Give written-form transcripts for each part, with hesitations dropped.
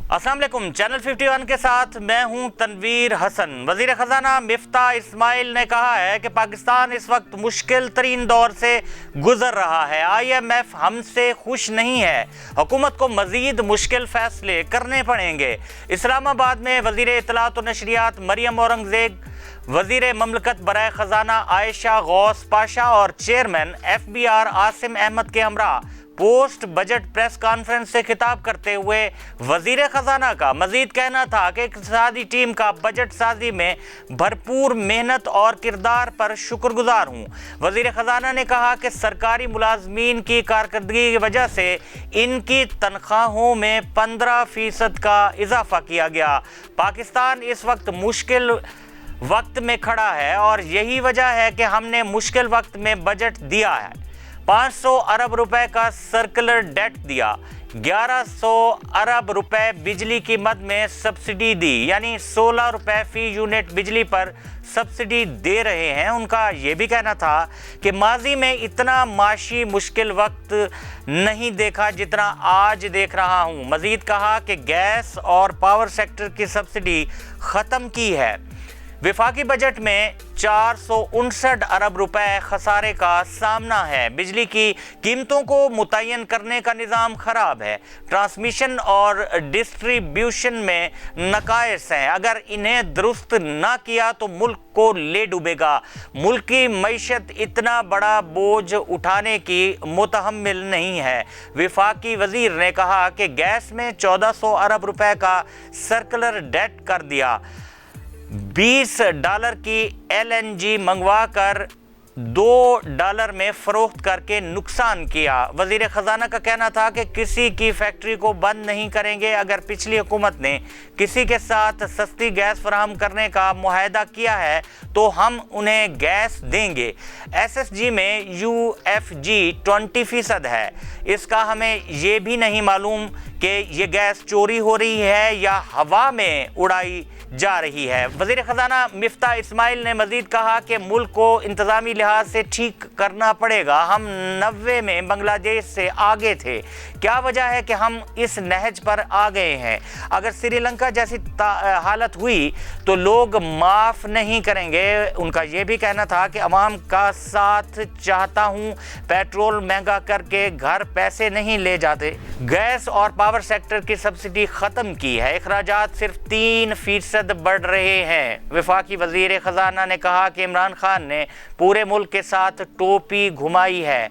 अस्सलाम वालेकुम। चैनल 51 के साथ मैं हूं तनवीर हसन। वजीर खजाना मिफ्ता इस्माइल ने कहा है कि पाकिस्तान इस वक्त मुश्किल तरीन दौर से गुजर रहा है। IMF हमसे खुश नहीं है, हुकूमत को मजीद मुश्किल फैसले करने पड़ेंगे। इस्लामाबाद में वजीर इत्तलात व नशरियात मरियम औरंगजेब, वजीर ममलकत बराए खजाना आयशा गौस पाशा और चेयरमैन FBR आसिम अहमद के हमरा पोस्ट बजट प्रेस कॉन्फ्रेंस से खिताब करते हुए वजीर खजाना का मजीद कहना था कि इक़्तिसादी टीम का बजट साजी में भरपूर मेहनत और किरदार पर शुक्रगुजार हूँ। वजीर खजाना ने कहा कि सरकारी मुलाजमीन की कारकर्दगी की वजह से इनकी तनख्वाहों में 15% का इजाफा किया गया। पाकिस्तान इस वक्त मुश्किल वक्त में खड़ा है और यही वजह है कि हमने मुश्किल वक्त में बजट दिया है। 500 अरब रुपए का सर्कुलर डेट दिया, 1100 अरब रुपए बिजली कीमत में सब्सिडी दी, यानी 16 रुपए फी यूनिट बिजली पर सब्सिडी दे रहे हैं। उनका ये भी कहना था कि माजी में इतना माशी मुश्किल वक्त नहीं देखा जितना आज देख रहा हूँ। मजीद कहा कि गैस और पावर सेक्टर की सब्सिडी ख़त्म की है। विफाकी बजट में 459 अरब रुपए खसारे का सामना है। बिजली की कीमतों को मुतय्यन करने का निज़ाम ख़राब है। ट्रांसमिशन और डिस्ट्रीब्यूशन में नकाइस हैं। अगर इन्हें दुरुस्त ना किया तो मुल्क को ले डूबेगा। मुल्क की मईशत इतना बड़ा बोझ उठाने की मुतहम्मिल नहीं है। विफाकी वजीर ने कहा कि गैस में 1400 अरब रुपए का सर्कुलर डेट कर दिया। $20 की LNG मंगवा कर $2 में फ़रोख्त करके नुकसान किया। वज़ीर ख़जाना का कहना था कि किसी की फैक्ट्री को बंद नहीं करेंगे। अगर पिछली हुकूमत ने किसी के साथ सस्ती गैस फराहम करने का मुआहदा किया है तो हम उन्हें गैस देंगे। SSG में UFG 20% है। इसका हमें ये भी नहीं मालूम कि ये गैस चोरी हो रही है या हवा में उड़ाई जा रही है। वज़ीर ख़जाना मिफ्ता इस्माइल ने मज़ीद कहा कि मुल्क को इंतज़ामी लिहाज से ठीक करना पड़ेगा। हम 90 में बांग्लादेश से आगे थे। क्या वजह है कि हम इस नहज पर आ गए हैं? अगर श्रीलंका जैसी हालत हुई तो लोग माफ़ नहीं करेंगे। उनका ये भी कहना था कि अवाम का साथ चाहता हूँ, पेट्रोल महंगा करके घर पैसे नहीं ले जाते। गैस और पावर सेक्टर की सब्सिडी ख़त्म की है। अखराजात सिर्फ 3% बढ़ रहे हैं। वफाकी वजीर खजाना ने कहा कि इमरान खान ने पूरे मुल्क के साथ टोपी घुमाई है।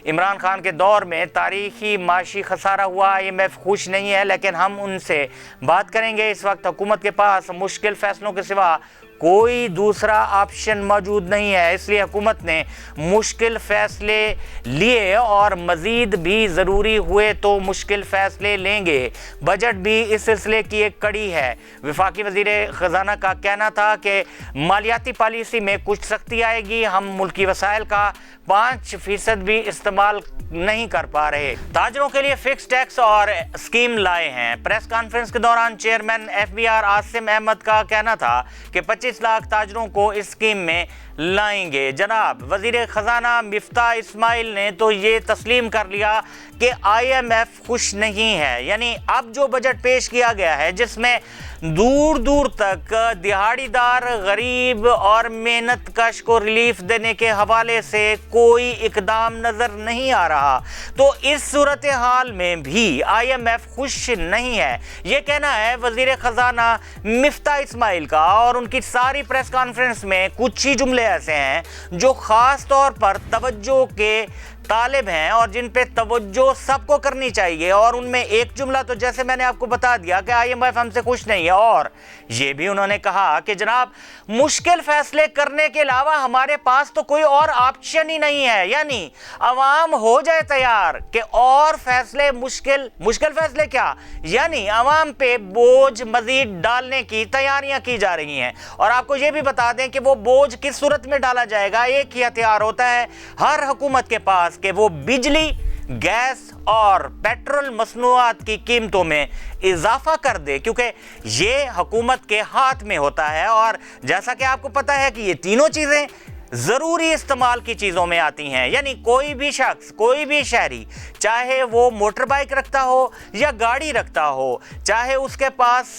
इमरान खान के दौर में तारीखी माशी खसारा हुआ। IMF खुश नहीं है, लेकिन हम उनसे बात करेंगे। इस वक्त हुकूमत के पास मुश्किल फैसलों के सिवा कोई दूसरा ऑप्शन मौजूद नहीं है, इसलिए हुकूमत ने मुश्किल फ़ैसले लिए और मज़ीद भी ज़रूरी हुए तो मुश्किल फ़ैसले लेंगे। बजट भी इस सिलसिले की एक कड़ी है। वफाकी वज़ीर ख़जाना का कहना था कि मालियाती पॉलिसी में कुछ सख्ती आएगी। हम मुल्की वसाइल का 5% भी इस्तेमाल नहीं कर पा रहे। ताजरों के लिए फिक्स टैक्स और स्कीम लाए हैं। प्रेस कॉन्फ्रेंस के दौरान चेयरमैन FBR आसिम अहमद का कहना था कि 25 लाख ताजरों को इस स्कीम में लाएंगे। जनाब वजीर खजाना मिफ्ता इस्माइल ने तो ये तस्लीम कर लिया कि IMF खुश नहीं है। यानी अब जो बजट पेश किया गया है जिसमें दूर दूर तक दिहाड़ीदार, गरीब और मेहनत कश को रिलीफ देने के हवाले से कोई इकदाम नज़र नहीं आ रहा, तो इस सूरत हाल में भी IMF खुश नहीं है। ये कहना है वजीर खजाना मिफ्ता इस्माइल का। और उनकी सारी प्रेस कॉन्फ्रेंस में कुछ ही जुमले ऐसे हैं जो ख़ास तौर पर तवज्जो के तालिब हैं और जिन पे तवज्जो सबको करनी चाहिए। और उनमें एक जुमला तो जैसे मैंने आपको बता दिया कि IMF हमसे खुश नहीं है। और ये भी उन्होंने कहा कि जनाब मुश्किल फैसले करने के अलावा हमारे पास तो कोई और ऑप्शन ही नहीं है। यानी अवाम हो जाए तैयार कि और फैसले मुश्किल फैसले क्या, यानी अवाम पे बोझ मजीद डालने की तैयारियां की जा रही हैं। और आपको ये भी बता दें कि वो बोझ किस सूरत में डाला जाएगा। एक ही हथियार होता है हर हुकूमत के पास कि वो बिजली, गैस और पेट्रोल मसनूआत की कीमतों में इजाफा कर दे, क्योंकि ये हुकूमत के हाथ में होता है। और जैसा कि आपको पता है कि ये तीनों चीज़ें ज़रूरी इस्तेमाल की चीज़ों में आती हैं। यानी कोई भी शख्स, कोई भी शहरी, चाहे वो मोटर बाइक रखता हो या गाड़ी रखता हो, चाहे उसके पास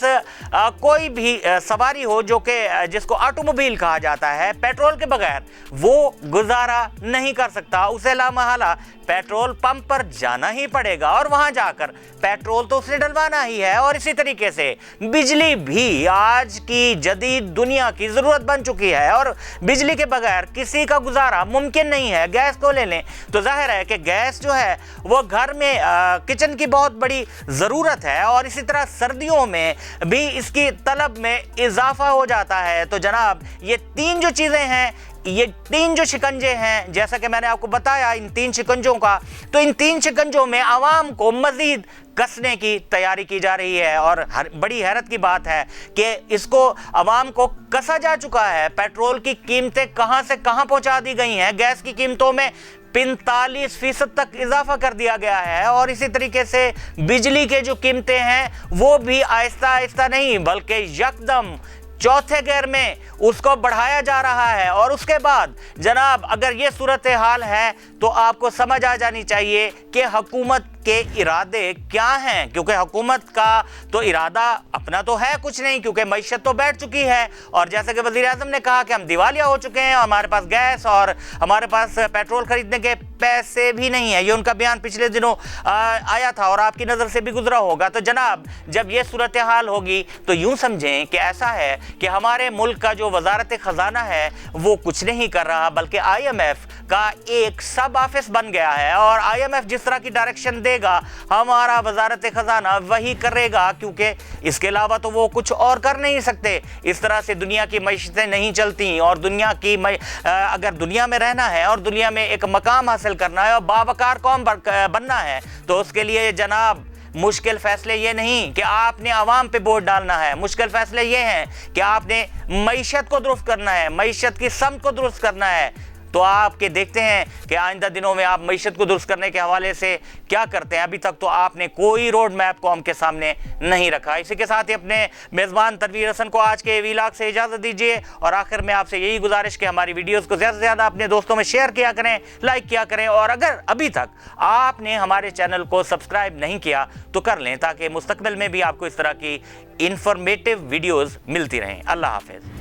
कोई भी सवारी हो जो कि जिसको ऑटोमोबाइल कहा जाता है, पेट्रोल के बगैर वो गुजारा नहीं कर सकता। उसे लामहला पेट्रोल पंप पर जाना ही पड़ेगा और वहां जाकर पेट्रोल तो उसने डलवाना ही है। और इसी तरीके से बिजली भी आज की जदीद दुनिया की ज़रूरत बन चुकी है और बिजली के बगैर किसी का गुजारा मुमकिन नहीं है। गैस को ले लें तो जाहिर है कि गैस जो है वो घर में किचन की बहुत बड़ी ज़रूरत है और इसी तरह सर्दियों में भी इसकी तलब में इजाफा हो जाता है। तो जनाब ये तीन जो चीज़ें हैं, ये तीन जो शिकंजे हैं, जैसा कि मैंने आपको बताया इन तीन शिकंजों का, तो इन तीन शिकंजों में आवाम को मज़ीद कसने की तैयारी की जा रही है। और बड़ी हैरत की बात है कि इसको आवाम को कसा जा चुका है। पेट्रोल की कीमतें कहां से कहां पहुंचा दी गई हैं, गैस की कीमतों में 45% तक इजाफा कर दिया गया है और इसी तरीके से बिजली के जो कीमतें हैं वो भी आहिस्ता आहिस्ता नहीं बल्कि यकदम चौथे गियर में उसको बढ़ाया जा रहा है। और उसके बाद जनाब अगर ये सूरत हाल है तो आपको समझ आ जानी चाहिए कि हुकूमत के इरादे क्या हैं, क्योंकि हुकूमत का तो इरादा अपना तो है कुछ नहीं, क्योंकि मईशत तो बैठ चुकी है। और जैसे कि वज़ीर आज़म ने कहा कि हम दिवालिया हो चुके हैं, हमारे पास गैस और हमारे पास पेट्रोल खरीदने के पैसे भी नहीं है। ये उनका बयान पिछले दिनों आया था और आपकी नज़र से भी गुजरा होगा। तो जनाब जब ये सूरत हाल होगी तो यूँ समझें कि ऐसा है कि हमारे मुल्क का जो वजारत ख़जाना है वो कुछ नहीं कर रहा बल्कि IMF का एक सब ऑफिस बन गया है। और IMF जिस तरह की डायरेक्शन देगा हमारा वजारत ख़जाना वही करेगा, क्योंकि इसके अलावा तो वो कुछ और कर नहीं सकते। इस तरह से दुनिया की मईशतें नहीं चलती और दुनिया की अगर दुनिया में रहना है और दुनिया में एक मकाम हासिल करना है और बावकार कौम बनना है तो उसके लिए जनाब मुश्किल फैसले ये नहीं कि आपने आवाम पे वोट डालना है, मुश्किल फैसले ये हैं कि आपने मईशत को दुरुस्त करना है, मईशत की समत को दुरुस्त करना है। तो आपके देखते हैं कि आइंदा दिनों में आप मईशत को दुरुस्त करने के हवाले से क्या करते हैं। अभी तक तो आपने कोई रोड मैप कौम के सामने नहीं रखा। इसी के साथ ही अपने मेज़बान तनवीर हसन को आज के वीलॉग से इजाज़त दीजिए और आखिर में आपसे यही गुजारिश कि हमारी वीडियोस को ज़्यादा से ज़्यादा अपने दोस्तों में शेयर किया करें, लाइक किया करें और अगर अभी तक आपने हमारे चैनल को सब्सक्राइब नहीं किया तो कर लें ताकि मुस्तकबिल में भी आपको इस तरह की इंफॉर्मेटिव वीडियोज़ मिलती रहें। अल्लाह हाफ़िज़।